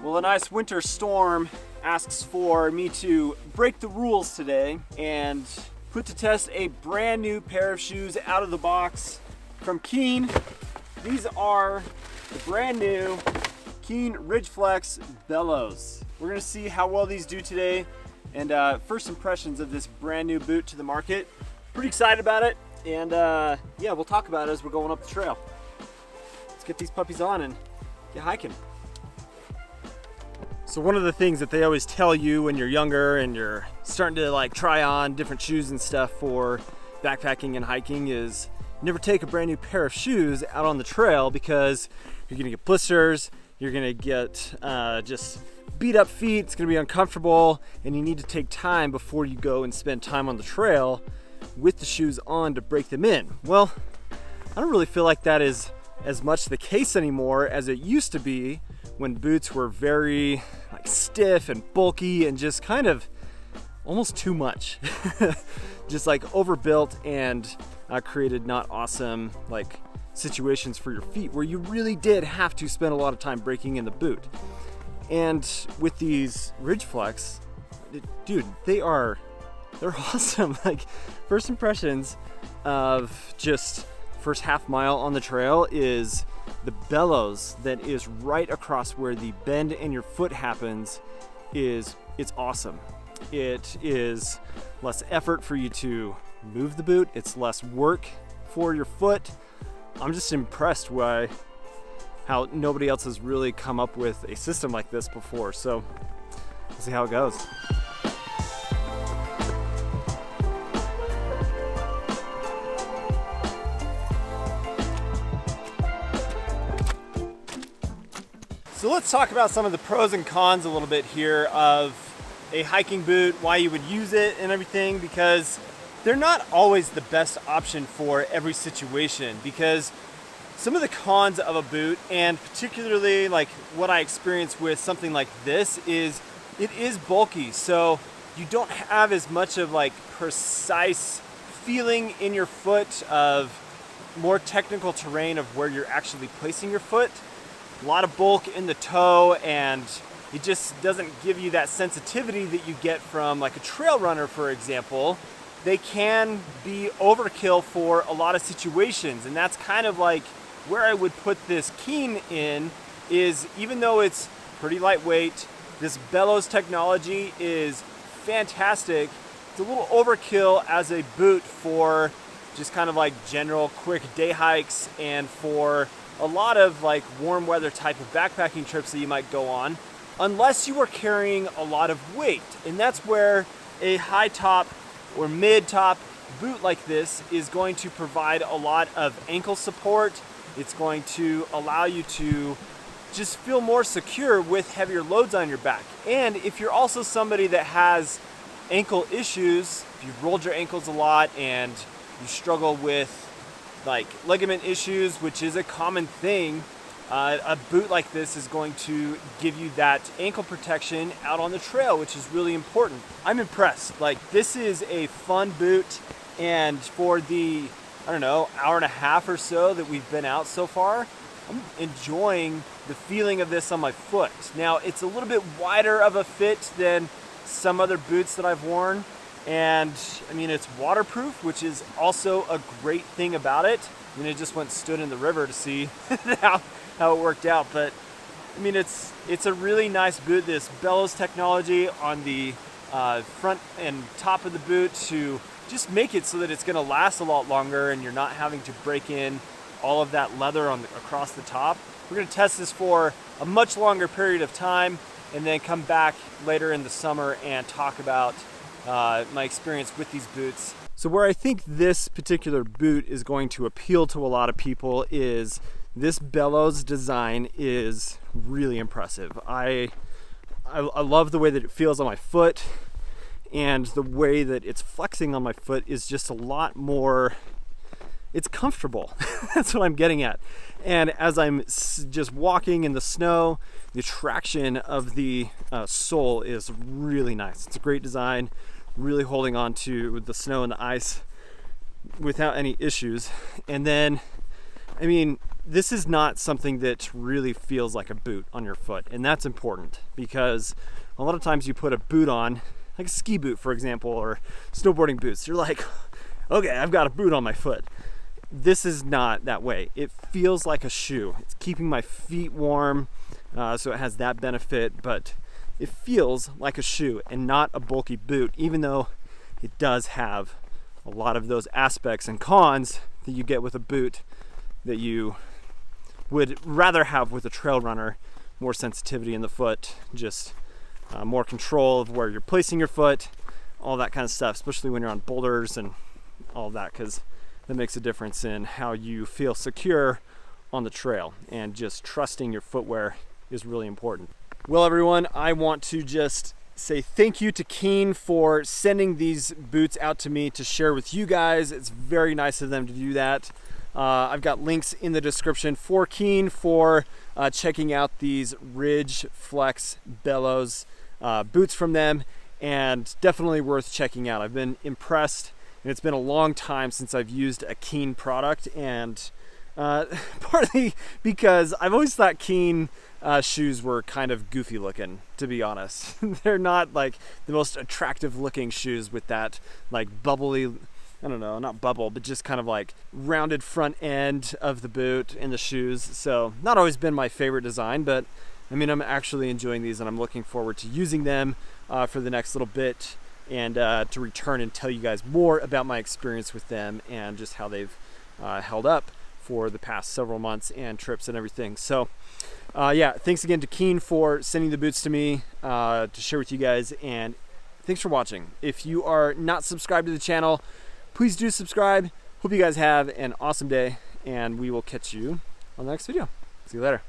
Well, a nice winter storm asks for me to break the rules today and put to test a brand new pair of shoes out of the box from KEEN. These are the brand new KEEN Flex Bellows. We're gonna see how well these do today and first impressions of this brand new boot to the market. Pretty excited about it, and yeah, we'll talk about it as we're going up the trail. Let's get these puppies on and get hiking. So one of the things that they always tell you when you're younger and you're starting to like try on different shoes and stuff for backpacking and hiking is never take a brand new pair of shoes out on the trail, because you're gonna get blisters, you're gonna get just beat up feet, it's gonna be uncomfortable, and you need to take time before you go and spend time on the trail with the shoes on to break them in. Well, I don't really feel like that is as much the case anymore as it used to be when boots were very like stiff and bulky and just kind of almost too much. Just like overbuilt and created not awesome like situations for your feet where you really did have to spend a lot of time breaking in the boot. And with these Flex, dude, they're awesome. Like, first impressions of just first half mile on the trail is the bellows that is right across where the bend in your foot happens. It's awesome. It is less effort for you to move the boot. It's less work for your foot. I'm just impressed by how nobody else has really come up with a system like this before. So we'll see how it goes. So let's talk about some of the pros and cons a little bit here of a hiking boot, why you would use it and everything, because they're not always the best option for every situation. Because some of the cons of a boot, and particularly like what I experienced with something like this, is it is bulky. So you don't have as much of like precise feeling in your foot of more technical terrain of where you're actually placing your foot. A lot of bulk in the toe, and it just doesn't give you that sensitivity that you get from like a trail runner, for example. They can be overkill for a lot of situations, and that's kind of like where I would put this KEEN in, is even though it's pretty lightweight, this bellows technology is fantastic. It's a little overkill as a boot for just kind of like general quick day hikes and for a lot of like warm weather type of backpacking trips that you might go on, unless you are carrying a lot of weight. And that's where a high top or mid top boot like this is going to provide a lot of ankle support. It's going to allow you to just feel more secure with heavier loads on your back. And if you're also somebody that has ankle issues, if you've rolled your ankles a lot and you struggle with like ligament issues, which is a common thing, a boot like this is going to give you that ankle protection out on the trail, which is really important. I'm impressed. Like, this is a fun boot, and for the, I don't know, hour and a half or so that we've been out so far, I'm enjoying the feeling of this on my foot. Now, it's a little bit wider of a fit than some other boots that I've worn, and I mean, it's waterproof, which is also a great thing about it. I mean, I just went and stood in the river to see how it worked out, but I mean, it's a really nice boot. This bellows technology on the front and top of the boot to just make it so that it's gonna last a lot longer and you're not having to break in all of that leather across the top. We're gonna test this for a much longer period of time and then come back later in the summer and talk about my experience with these boots. So where I think this particular boot is going to appeal to a lot of people is this bellows design is really impressive. I love the way that it feels on my foot, and the way that it's flexing on my foot is just a lot more, it's comfortable. That's what I'm getting at. And as I'm just walking in the snow, the traction of the sole is really nice. It's a great design, really holding on to the snow and the ice without any issues. And then, I mean, this is not something that really feels like a boot on your foot, and that's important because a lot of times you put a boot on, like a ski boot for example, or snowboarding boots, you're like, okay, I've got a boot on my foot. This is not that way. It feels like a shoe. It's keeping my feet warm, so it has that benefit, but it feels like a shoe and not a bulky boot, even though it does have a lot of those aspects and cons that you get with a boot that you would rather have with a trail runner. More sensitivity in the foot, just more control of where you're placing your foot, all that kind of stuff, especially when you're on boulders and all that, because that makes a difference in how you feel secure on the trail, and just trusting your footwear is really important. Well everyone, I want to just say thank you to KEEN for sending these boots out to me to share with you guys. It's very nice of them to do that. I've got links in the description for KEEN for checking out these Ridge Flex Bellows boots from them, and definitely worth checking out. I've been impressed, and it's been a long time since I've used a KEEN product, and partly because I've always thought KEEN shoes were kind of goofy looking, to be honest. They're not like the most attractive looking shoes with that like bubbly, I don't know, not bubble, but just kind of like rounded front end of the boot and the shoes. So not always been my favorite design, but I mean, I'm actually enjoying these, and I'm looking forward to using them for the next little bit, and to return and tell you guys more about my experience with them and just how they've held up for the past several months and trips and everything. So yeah, thanks again to KEEN for sending the boots to me to share with you guys, and thanks for watching. If you are not subscribed to the channel, please do subscribe. Hope you guys have an awesome day, and we will catch you on the next video. See you later.